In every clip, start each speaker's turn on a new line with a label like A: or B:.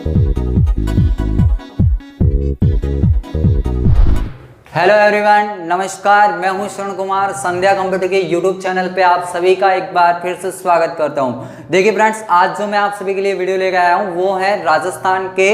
A: Hello everyone, नमस्कार। मैं हूं श्रवण कुमार। संध्या कंप्यूटर के यूट्यूब चैनल पे आप सभी का एक बार फिर से स्वागत करता हूं। देखिए फ्रेंड्स, आज जो मैं आप सभी के लिए वीडियो लेकर आया हूं वो है राजस्थान के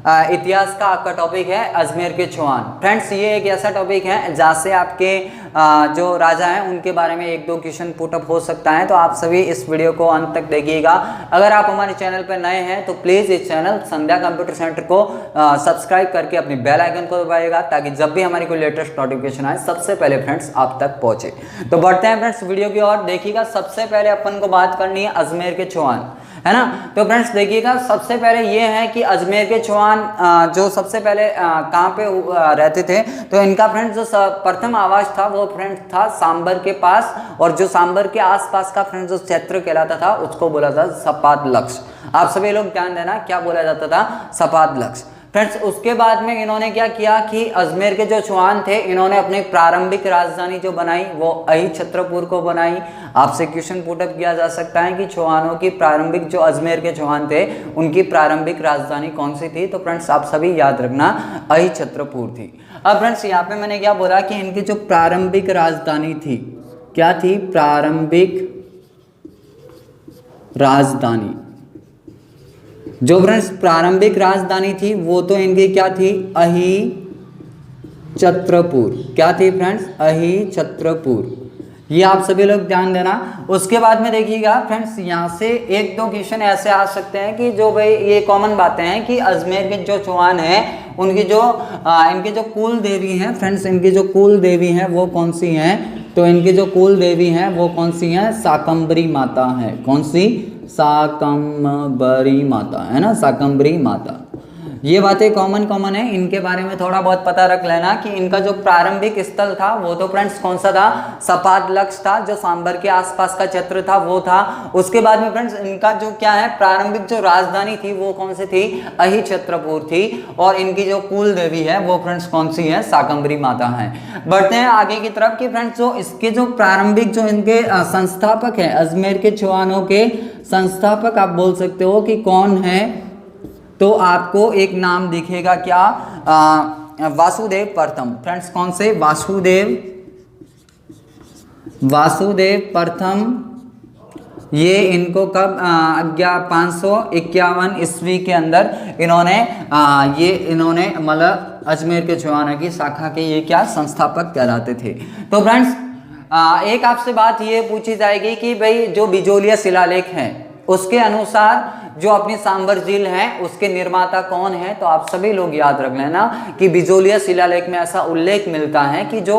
A: इतिहास का आपका टॉपिक है अजमेर के चौहान। फ्रेंड्स, ये एक ऐसा टॉपिक है जहाँ से आपके जो राजा हैं उनके बारे में एक दो क्वेश्चन पुटअप हो सकता है, तो आप सभी इस वीडियो को अंत तक देखिएगा। अगर आप हमारे चैनल पर नए हैं तो प्लीज़ इस चैनल संध्या कंप्यूटर सेंटर को सब्सक्राइब करके अपनी बेल आइकन को दबाइएगा, ताकि जब भी हमारी कोई लेटेस्ट नोटिफिकेशन आए सबसे पहले फ्रेंड्स आप तक पहुंचे। तो बढ़ते हैं फ्रेंड्स वीडियो की ओर। देखिएगा, सबसे पहले अपन को बात करनी है अजमेर के चौहान, है ना। तो फ्रेंड्स देखिएगा, सबसे पहले ये है कि अजमेर के चौहान जो सबसे पहले कहाँ पे रहते थे, तो इनका फ्रेंड्स जो प्रथम आवास था वो फ्रेंड्स था सांबर के पास, और जो सांबर के आसपास का फ्रेंड्स जो क्षेत्र कहलाता था उसको बोला था सपात लक्ष्य। आप सभी लोग ध्यान देना, क्या बोला जाता था? सपात लक्ष्य। फ्रेंड्स, उसके बाद में इन्होंने क्या किया कि अजमेर के जो चौहान थे इन्होंने अपनी प्रारंभिक राजधानी जो बनाई वो अहिछत्रपुर को बनाई। आपसे क्वेश्चन पुटअप किया जा सकता है कि चौहानों की प्रारंभिक, जो अजमेर के चौहान थे उनकी प्रारंभिक राजधानी कौन सी थी? तो फ्रेंड्स आप सभी याद रखना, अहिछत्रपुर थी। अब फ्रेंड्स यहाँ पे मैंने क्या बोला कि इनकी जो प्रारंभिक राजधानी थी, क्या थी? प्रारंभिक राजधानी। जो फ्रेंड्स प्रारंभिक राजधानी थी वो तो इनकी क्या थी? अहिछत्रपुर। क्या थी फ्रेंड्स? अहिछत्रपुर। ये आप सभी लोग ध्यान देना। उसके बाद में देखिएगा फ्रेंड्स, यहाँ से एक दो क्वेश्चन ऐसे आ सकते हैं कि जो भाई ये कॉमन बातें हैं कि अजमेर के जो चौहान हैं उनकी जो इनकी जो कुल देवी हैं फ्रेंड्स, इनकी जो कुल देवी हैं वो कौन सी हैं? तो इनकी जो कुल देवी हैं वो कौन सी हैं? शाकंभरी माता है। कौन सी? शाकंभरी माता, है ना, शाकंभरी माता। ये बातें कॉमन है, इनके बारे में थोड़ा बहुत पता रख लेना कि इनका जो प्रारंभिक स्थल था वो तो फ्रेंड्स कौन सा था? सपात लक्ष्य था, जो सांबर के आसपास का क्षेत्र था वो था। उसके बाद में फ्रेंड्स इनका जो क्या है, प्रारंभिक जो राजधानी थी वो कौन सी थी? अहिछत्रपुर थी। और इनकी जो कुल देवी है वो फ्रेंड्स कौन सी है? शाकंभरी माता है। बढ़ते हैं आगे की तरफ कि फ्रेंड्स जो इसके जो प्रारंभिक जो इनके संस्थापक है, अजमेर के चौहानों के संस्थापक आप बोल सकते हो कि कौन है? तो आपको एक नाम दिखेगा, क्या? वासुदेव प्रथम। फ्रेंड्स कौन से? वासुदेव प्रथम। ये इनको कब 551 ईस्वी के अंदर इन्होंने मतलब अजमेर के चौहानों की शाखा के ये क्या संस्थापक कहलाते थे। तो फ्रेंड्स एक आपसे बात ये पूछी जाएगी कि भाई जो बिजोलिया शिलालेख है उसके अनुसार जो अपनी सांबर झील है उसके निर्माता कौन है? तो आप सभी लोग याद रख लेना कि बिजोलिया शिलालेख में ऐसा उल्लेख मिलता है कि जो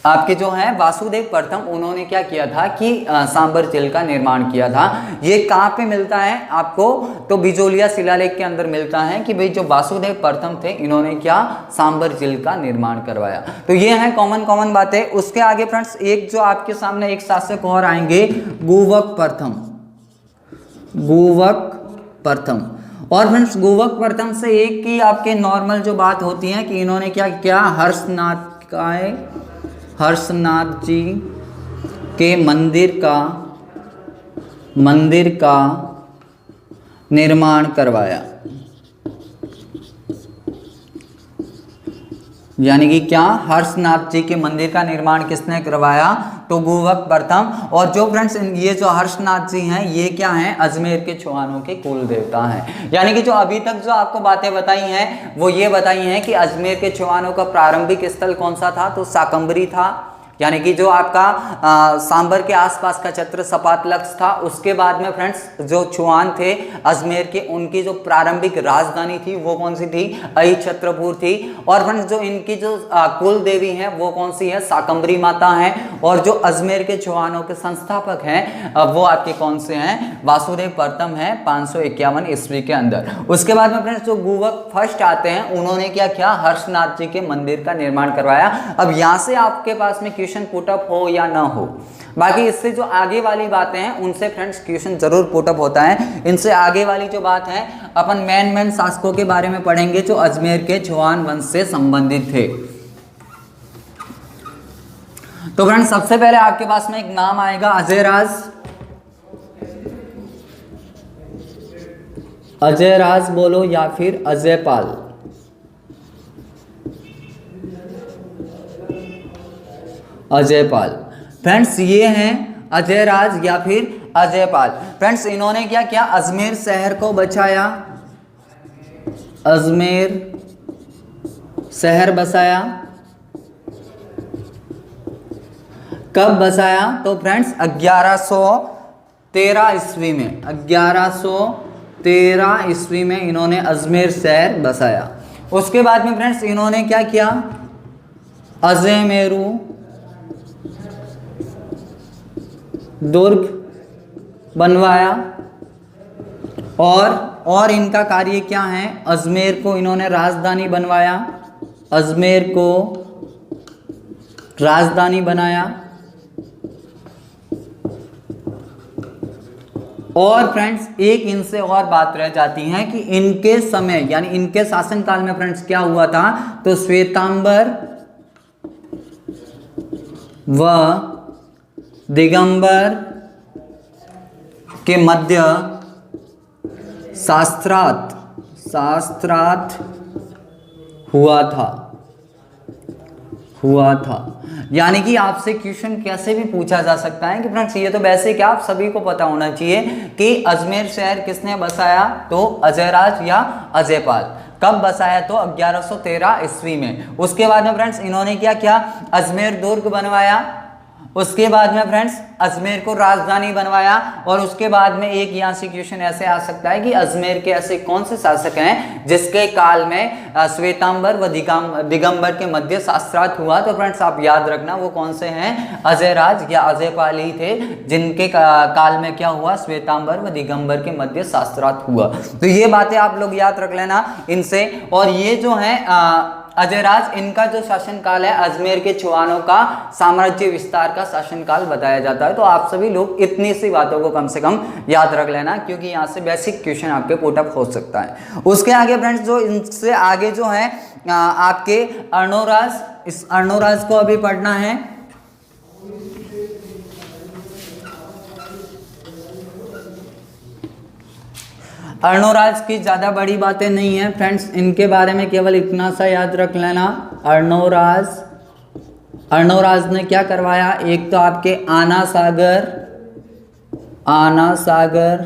A: आपके जो हैं वासुदेव प्रथम, उन्होंने क्या किया था कि सांबर झील का निर्माण किया था। ये कहाँ पे मिलता है आपको? तो बिजोलिया शिलालेख के अंदर मिलता है कि भाई जो वासुदेव प्रथम थे इन्होंने क्या सांबर झील का निर्माण करवाया। तो ये है कॉमन बातें। उसके आगे फ्रेंड्स एक जो आपके सामने एक शासक और आएंगे, गुवक प्रथम। और फ्रेंड्स गुवक प्रथम से एक की आपके नॉर्मल जो बात होती है कि इन्होंने क्या किया? हर्षनाथ जी के मंदिर का निर्माण करवाया। यानी कि क्या? हर्षनाथ जी के मंदिर का निर्माण किसने करवाया? तो गुवक प्रथम। और जो फ्रेंड्स ये जो हर्षनाथ जी हैं ये क्या हैं? अजमेर के चौहानों के कुल देवता हैं। यानी कि जो अभी तक जो आपको बातें बताई हैं वो ये बताई हैं कि अजमेर के चौहानों का प्रारंभिक स्थल कौन सा था? तो शाकंभरी था, यानी कि जो आपका सांबर के आसपास का क्षेत्र सपात लक्ष्य था। उसके बाद में फ्रेंड्स जो चौहान थे अजमेर के, उनकी जो प्रारंभिक राजधानी थी वो कौन सी थी? अहिछत्रपुर थी। और फ्रेंड्स जो इनकी जो कुल देवी है वो कौन सी है? शाकंभरी माता है। और जो अजमेर के चौहानों के संस्थापक हैं वो आपके कौन से हैं? वासुदेव प्रथम है 551 ईस्वी के अंदर। उसके बाद में फ्रेंड्स जो गुवक फर्स्ट आते हैं उन्होंने क्या किया? हर्षनाथ जी के मंदिर का निर्माण करवाया। अब यहाँ से आपके पास में क्वेश्चन पुटअप हो या ना हो, बाकी इससे जो आगे वाली बातें हैं उनसे फ्रेंड्स क्वेश्चन जरूर पुटअप होता है। इनसे आगे वाली जो बात है अपन मेन शासकों के बारे में पढ़ेंगे जो अजमेर के चौहान वंश से संबंधित थे। तो फ्रेंड्स सबसे पहले आपके पास में एक नाम आएगा अजयराज। अजय राज बोलो या फिर अजय पाल। अजय पाल। फ्रेंड्स ये हैं अजय राज या फिर अजय पाल। फ्रेंड्स इन्होंने क्या किया, अजमेर शहर को बचाया, अजमेर शहर बसाया। कब बसाया, तो फ्रेंड्स 1113 ईस्वी में, 1113 ईस्वी में इन्होंने अजमेर शहर बसाया। उसके बाद में फ्रेंड्स इन्होंने क्या किया, अजयमेरू दुर्ग बनवाया। और इनका कार्य क्या है, अजमेर को इन्होंने राजधानी बनवाया, अजमेर को राजधानी बनाया। और फ्रेंड्स एक इनसे और बात रह जाती है कि इनके समय यानी इनके शासनकाल में फ्रेंड्स क्या हुआ था, तो श्वेतांबर व दिगंबर के मध्य शास्त्रार्थ हुआ था। यानी कि आपसे क्वेश्चन कैसे भी पूछा जा सकता है कि फ्रेंड्स ये तो वैसे क्या आप सभी को पता होना चाहिए कि अजमेर शहर किसने बसाया, तो अजयराज या अजयपाल। कब बसाया, तो 1113 ईस्वी में। उसके बाद में फ्रेंड्स इन्होंने क्या किया, अजमेर दुर्ग बनवाया। उसके बाद में फ्रेंड्स अजमेर को राजधानी बनवाया। और उसके बाद में एक यहाँ से क्वेश्चन ऐसे आ सकता है कि अजमेर के ऐसे कौन से शासक हैं जिसके काल में श्वेतांबर व दिगंबर के मध्य शास्त्रार्थ हुआ, तो फ्रेंड्स आप याद रखना वो कौन से हैं, अजयराज या अजयपाल ही थे जिनके काल में क्या हुआ, श्वेतांबर व दिगंबर के मध्य शास्त्रार्थ हुआ। तो ये बातें आप लोग याद रख लेना इनसे। और ये जो है अजयराज, इनका जो शासनकाल है अजमेर के चौहानों का साम्राज्य विस्तार का शासनकाल बताया जाता है। तो आप सभी लोग इतनी सी बातों को कम से कम याद रख लेना, क्योंकि यहाँ से बेसिक क्वेश्चन आपके पुटअप हो सकता है। उसके आगे फ्रेंड्स जो इनसे आगे जो है आपके अर्णोराज, इस अर्णोराज को अभी पढ़ना है। अर्णोराज की ज़्यादा बड़ी बातें नहीं है फ्रेंड्स, इनके बारे में केवल इतना सा याद रख लेना। अर्णोराज ने क्या करवाया, एक तो आपके आना सागर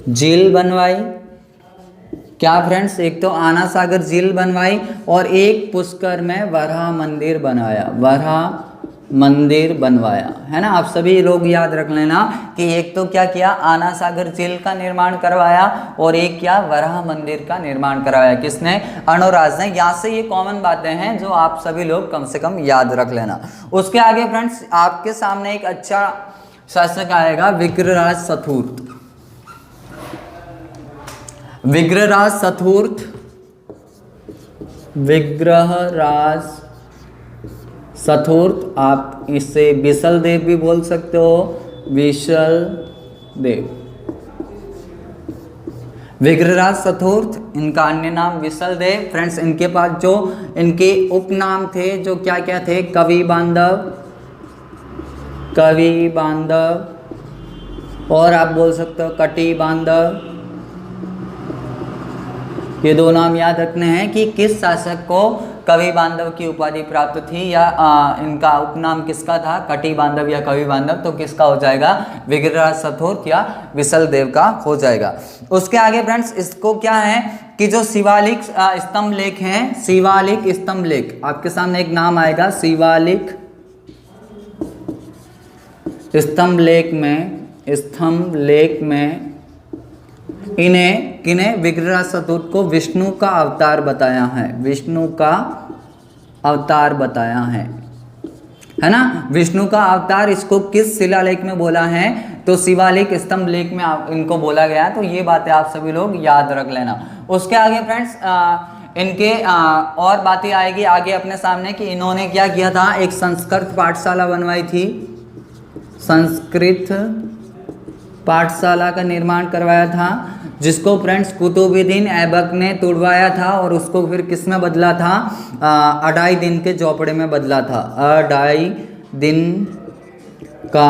A: झील बनवाई। क्या फ्रेंड्स, एक तो आना सागर झील बनवाई और एक पुष्कर में वराह मंदिर बनवाया, है ना। आप सभी लोग याद रख लेना कि एक तो क्या किया, आना सागर झील का निर्माण करवाया और एक क्या, वराह मंदिर का निर्माण करवाया। किसने, अर्णोराज ने। यहाँ से ये कॉमन बातें हैं जो आप सभी लोग कम से कम याद रख लेना। उसके आगे फ्रेंड्स आपके सामने एक अच्छा शासक आएगा, विग्रहराज सथूर्त। आप इसे विशल देव भी बोल सकते हो, विग्रहराज सथूर्त, इनका अन्य नाम विशल देव। फ्रेंड्स इनके पास जो इनके उपनाम थे जो क्या क्या थे, कवि बांधव और आप बोल सकते हो कटी बांधव। ये दो नाम याद रखने हैं कि किस शासक को कवि बांधव की उपाधि प्राप्त थी या इनका उपनाम किसका था, कटी बांधव या कवि बांधव। तो किसका हो जाएगा, विग्रहराज सथूर्त या विशल देव का हो जाएगा। उसके आगे फ्रेंड्स इसको क्या है कि जो शिवालिक स्तंभ लेख हैं, शिवालिक स्तंभ लेख, आपके सामने एक नाम आएगा, शिवालिक स्तंभ लेख में किन्हें विग्रहराज सथूर्त को विष्णु का अवतार बताया है ना। विष्णु का अवतार इसको किस शिलालेख में बोला है, तो शिवालिक स्तंभ लेख में इनको बोला गया। तो ये बातें आप सभी लोग याद रख लेना। उसके आगे फ्रेंड्स इनके और बातें आएगी आगे अपने सामने कि इन्होंने क्या किया था, एक संस्कृत पाठशाला बनवाई थी, संस्कृत पाठशाला का निर्माण करवाया था, जिसको फ्रेंड्स कुतुबुद्दीन ऐबक ने तुड़वाया था और उसको फिर किस में बदला था, अढ़ाई दिन के झोपड़े में बदला था, अढ़ाई दिन का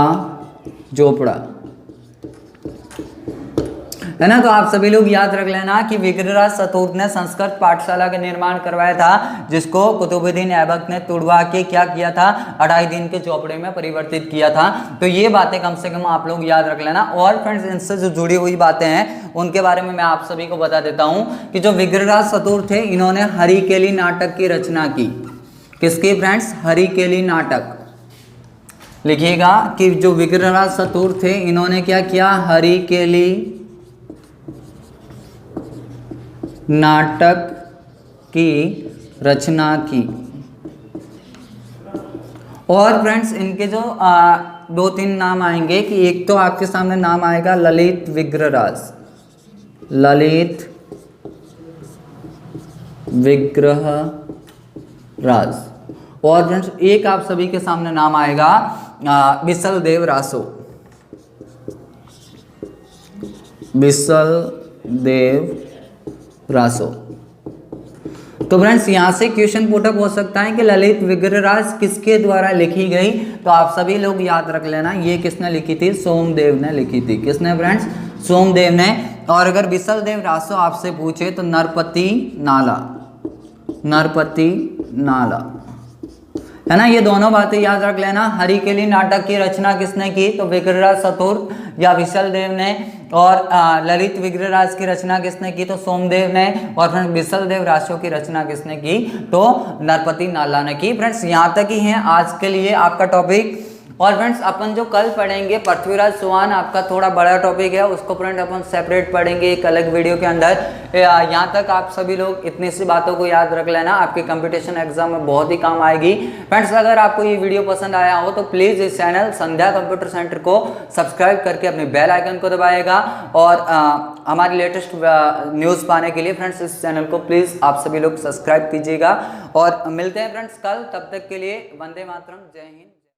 A: झोपड़ा। है ना। तो आप सभी लोग याद रख लेना कि विग्रहराज चतुर्थ ने संस्कृत पाठशाला का निर्माण करवाया था, जिसको कुतुबुद्दीन ऐबक ने तुड़वा के क्या किया था, 2.5 दिन के चौपड़े में परिवर्तित किया था। तो ये बातें कम से कम आप लोग याद रख लेना। और फ्रेंड्स इनसे जो जुड़ी हुई बातें हैं उनके बारे में मैं आप सभी को बता देता हूं कि जो विग्रहराज चतुर्थ थे इन्होंने हरिकेली नाटक की रचना की। किसकी फ्रेंड्स? हरिकेली नाटक। लिखिएगा कि जो विग्रहराज चतुर्थ थे इन्होंने क्या किया, हरिकेली नाटक की रचना की। और फ्रेंड्स इनके जो 2-3 नाम आएंगे कि एक तो आपके सामने नाम आएगा ललित विग्रहराज, ललित विग्रहराज। और फ्रेंड्स एक आप सभी के सामने नाम आएगा बिसलदेव रासो, बिसलदेव रासो। तो फ्रेंड्स यहाँ से क्वेश्चन पुटअप हो सकता है कि ललित विग्रहराज किसके द्वारा लिखी गई। तो आप सभी लोग याद रख लेना ये किसने लिखी थी, सोमदेव ने लिखी थी। किसने फ्रेंड्स? सोमदेव ने। और अगर बिसलदेव रासो आपसे पूछे तो नरपति नाला, नरपति नाला, है ना। ये दोनों बातें याद रख लेना। हरिकेली नाटक की रचना किसने की, तो विग्रहराज चतुर्थ या बिसलदेव ने। और ललित विग्रहराज की रचना किसने की, तो सोमदेव ने। और फ्रेंड्स बिसलदेव रासो की रचना किसने की, तो नरपति नाला ने की। फ्रेंड्स यहाँ तक ही है आज के लिए आपका टॉपिक। और फ्रेंड्स अपन जो कल पढ़ेंगे पृथ्वीराज चौहान, आपका थोड़ा बड़ा टॉपिक है, उसको फ्रेंड अपन सेपरेट पढ़ेंगे एक अलग वीडियो के अंदर। यहाँ तक आप सभी लोग इतनी सी बातों को याद रख लेना, आपके कंपटीशन एग्जाम में बहुत ही काम आएगी। फ्रेंड्स अगर आपको ये वीडियो पसंद आया हो तो प्लीज़ इस चैनल संध्या कंप्यूटर सेंटर को सब्सक्राइब करके अपने बेल आइकन को दबाएगा। और हमारी लेटेस्ट न्यूज़ पाने के लिए फ्रेंड्स इस चैनल को प्लीज़ आप सभी लोग सब्सक्राइब कीजिएगा। और मिलते हैं फ्रेंड्स कल, तब तक के लिए वंदे मातरम, जय हिंद।